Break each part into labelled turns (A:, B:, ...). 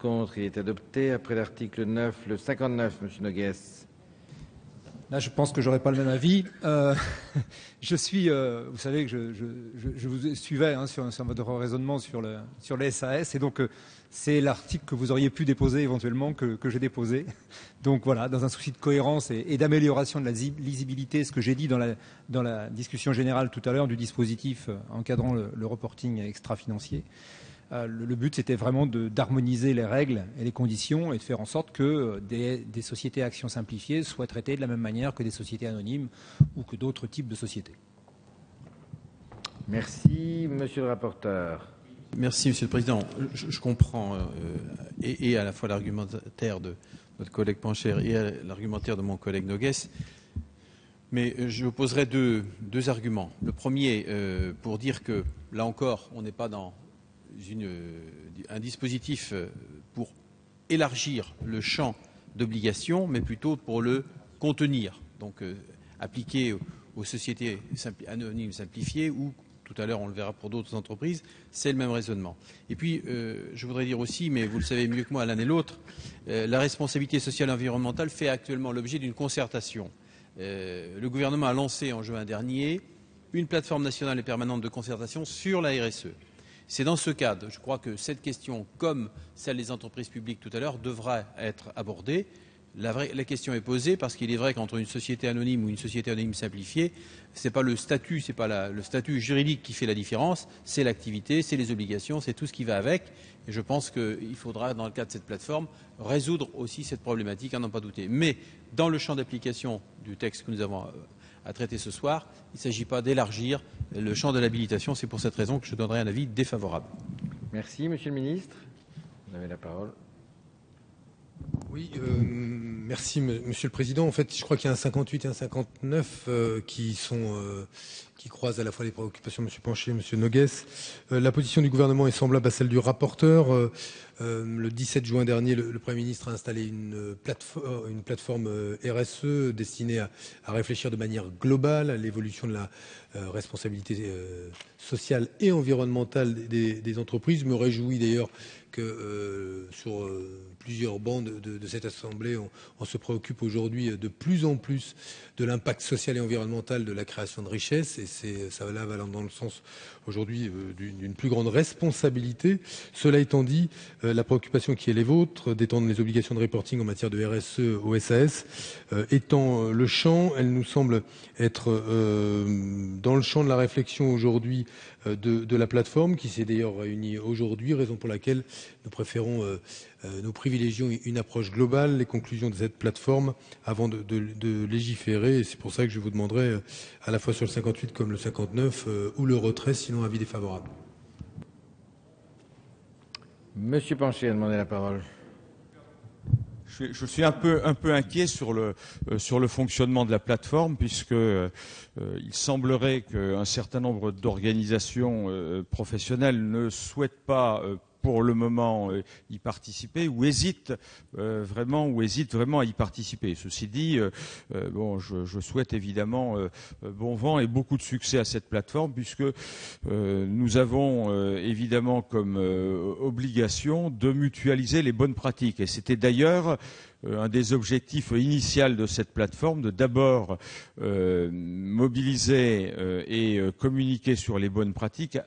A: Contre, il est adopté. Après l'article 9, le 59, Monsieur Noguès.
B: Là, je pense que j'aurais pas le même avis. Je suis, vous savez que je vous suivais sur votre raisonnement sur les SAS, et donc c'est l'article que vous auriez pu déposer éventuellement que j'ai déposé. Donc voilà, dans un souci de cohérence et d'amélioration de la lisibilité, ce que j'ai dit dans la discussion générale tout à l'heure du dispositif encadrant le reporting extra-financier. Le but, c'était vraiment d'harmoniser les règles et les conditions et de faire en sorte que des sociétés à action simplifiée soient traitées de la même manière que des sociétés anonymes ou que d'autres types de sociétés.
A: Merci, Monsieur le rapporteur.
C: Merci, Monsieur le Président. Je comprends et à la fois l'argumentaire de notre collègue Pancher et l'argumentaire de mon collègue Noguès, mais je poserai deux arguments. Le premier, pour dire que, là encore, on n'est pas dans un dispositif pour élargir le champ d'obligation, mais plutôt pour le contenir, donc appliquer aux sociétés anonymes simplifiées ou, tout à l'heure on le verra pour d'autres entreprises, c'est le même raisonnement. Et puis, je voudrais dire aussi, mais vous le savez mieux que moi l'un et l'autre, la responsabilité sociale et environnementale fait actuellement l'objet d'une concertation. Le gouvernement a lancé en juin dernier une plateforme nationale et permanente de concertation sur la RSE. C'est dans ce cadre, je crois que cette question, comme celle des entreprises publiques tout à l'heure, devra être abordée. La question est posée parce qu'il est vrai qu'entre une société anonyme ou une société anonyme simplifiée, c'est pas le statut juridique qui fait la différence, c'est l'activité, c'est les obligations, c'est tout ce qui va avec. Et je pense qu'il faudra, dans le cadre de cette plateforme, résoudre aussi cette problématique, à n'en pas douter. Mais dans le champ d'application du texte que nous avons à traiter ce soir, il ne s'agit pas d'élargir le champ de l'habilitation. C'est pour cette raison que je donnerai un avis défavorable.
A: Merci, Monsieur le Ministre. Vous avez la parole.
D: Oui, merci Monsieur le Président. En fait, je crois qu'il y a un 58 et un 59 qui croisent à la fois les préoccupations de Monsieur Pancher et Monsieur Noguès. La position du gouvernement est semblable à celle du rapporteur. Le 17 juin dernier, le Premier ministre a installé une plateforme RSE destinée à réfléchir de manière globale à l'évolution de la responsabilité sociale et environnementale des entreprises. Je me réjouis d'ailleurs que sur plusieurs bancs de cette Assemblée, on se préoccupe aujourd'hui de plus en plus de l'impact social et environnemental de la création de richesses, et ça va dans le sens aujourd'hui d'une plus grande responsabilité. Cela étant dit, la préoccupation qui est les vôtres d'étendre les obligations de reporting en matière de RSE au SAS étant le champ, elle nous semble être dans le champ de la réflexion aujourd'hui de la plateforme qui s'est d'ailleurs réunie aujourd'hui, raison pour laquelle nous privilégions une approche globale, les conclusions de cette plateforme avant de légiférer, et c'est pour ça que je vous demanderai à la fois sur le 58 comme le 59 ou le retrait, sinon avis défavorable.
A: Monsieur Pancher a demandé la parole.
E: Je suis un peu inquiet sur le fonctionnement de la plateforme, puisque il semblerait qu'un certain nombre d'organisations professionnelles ne souhaitent pas pour le moment y participer ou hésitent vraiment à y participer. Ceci dit, je souhaite évidemment bon vent et beaucoup de succès à cette plateforme, puisque nous avons évidemment comme obligation de mutualiser les bonnes pratiques. Et c'était d'ailleurs un des objectifs initiaux de cette plateforme, de d'abord mobiliser et communiquer sur les bonnes pratiques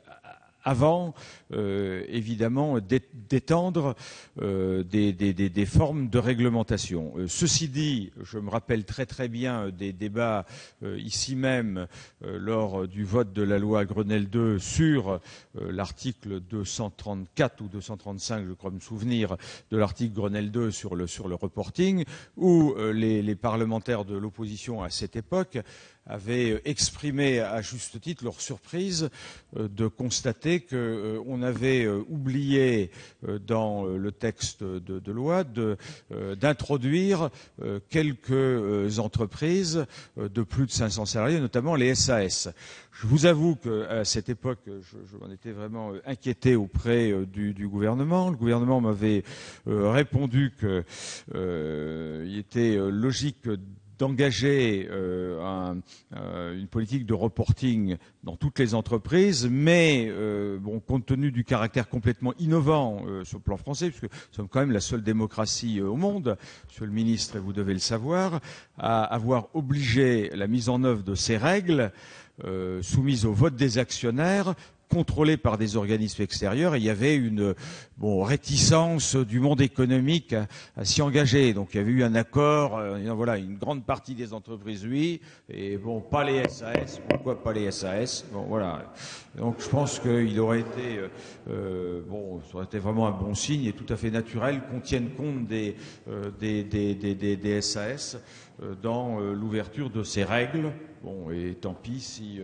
E: avant, évidemment, d'étendre des formes de réglementation. Ceci dit, je me rappelle très bien des débats ici même lors du vote de la loi Grenelle II sur l'article 234 ou 235, je crois me souvenir, de l'article Grenelle II sur le reporting, où les parlementaires de l'opposition à cette époque avaient exprimé à juste titre leur surprise de constater qu'on avait oublié dans le texte de loi d'introduire quelques entreprises de plus de 500 salariés, notamment les SAS. Je vous avoue qu'à cette époque, je m'en étais vraiment inquiété auprès du gouvernement. Le gouvernement m'avait répondu qu'il était logique d'engager une politique de reporting dans toutes les entreprises, mais compte tenu du caractère complètement innovant sur le plan français, puisque nous sommes quand même la seule démocratie au monde, monsieur le ministre, et vous devez le savoir, à avoir obligé la mise en œuvre de ces règles soumises au vote des actionnaires, contrôlées par des organismes extérieurs, et il y avait une réticence du monde économique à s'y engager. Donc il y avait eu un accord, voilà, une grande partie des entreprises, oui, et pas les SAS. Pourquoi pas les SAS? Voilà. Donc je pense qu'il aurait été, ça aurait été vraiment un bon signe et tout à fait naturel qu'on tienne compte des SAS dans l'ouverture de ces règles. Et tant pis si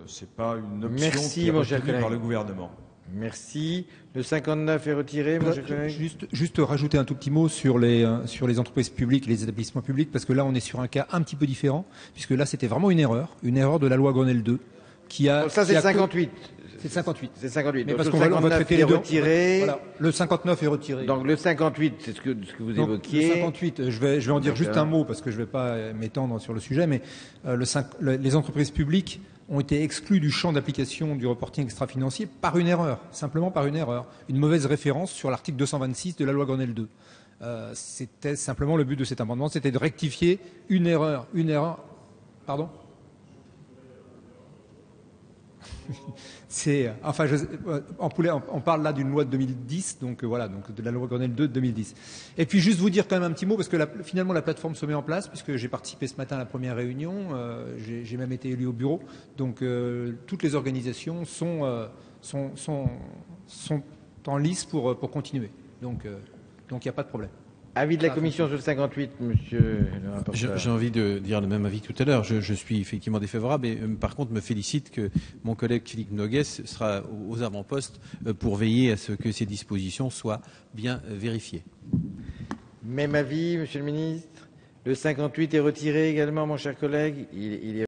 E: c'est pas une option qui est retenue par le gouvernement.
A: Merci. Le 59 est retiré, mon cher collègue.
B: Juste rajouter un tout petit mot sur les entreprises publiques et les établissements publics, parce que là, on est sur un cas un petit peu différent, puisque là, c'était vraiment une erreur de la loi Grenelle 2, qui a...
A: Donc ça, c'est 58.
B: C'est 58.
A: C'est 58.
B: Mais
A: donc
B: parce
A: le
B: qu'on va
A: 59
B: traiter
A: est
B: les deux.
A: retiré.
B: Voilà. Le 59 est retiré.
A: Donc le 58, c'est ce que vous
B: Donc,
A: évoquiez.
B: Le 58, je vais en dire juste un mot parce que je ne vais pas m'étendre sur le sujet, mais les entreprises publiques ont été exclues du champ d'application du reporting extra-financier par une erreur, simplement par une erreur, une mauvaise référence sur l'article 226 de la loi Grenelle 2. C'était simplement le but de cet amendement, c'était de rectifier une erreur. Pardon ? On parle là d'une loi de 2010, donc voilà, donc de la loi Grenelle 2 de 2010. Et puis juste vous dire quand même un petit mot, parce que finalement la plateforme se met en place, puisque j'ai participé ce matin à la première réunion, j'ai même été élu au bureau, donc toutes les organisations sont en lice pour continuer, donc il n'y a pas de problème.
A: Avis de la Commission sur le 58, monsieur le rapporteur.
C: J'ai envie de dire le même avis que tout à l'heure. Je suis effectivement défavorable, et par contre me félicite que mon collègue Philippe Noguès sera aux avant-postes pour veiller à ce que ces dispositions soient bien vérifiées.
A: Même avis, monsieur le ministre. Le 58 est retiré également, mon cher collègue. Il est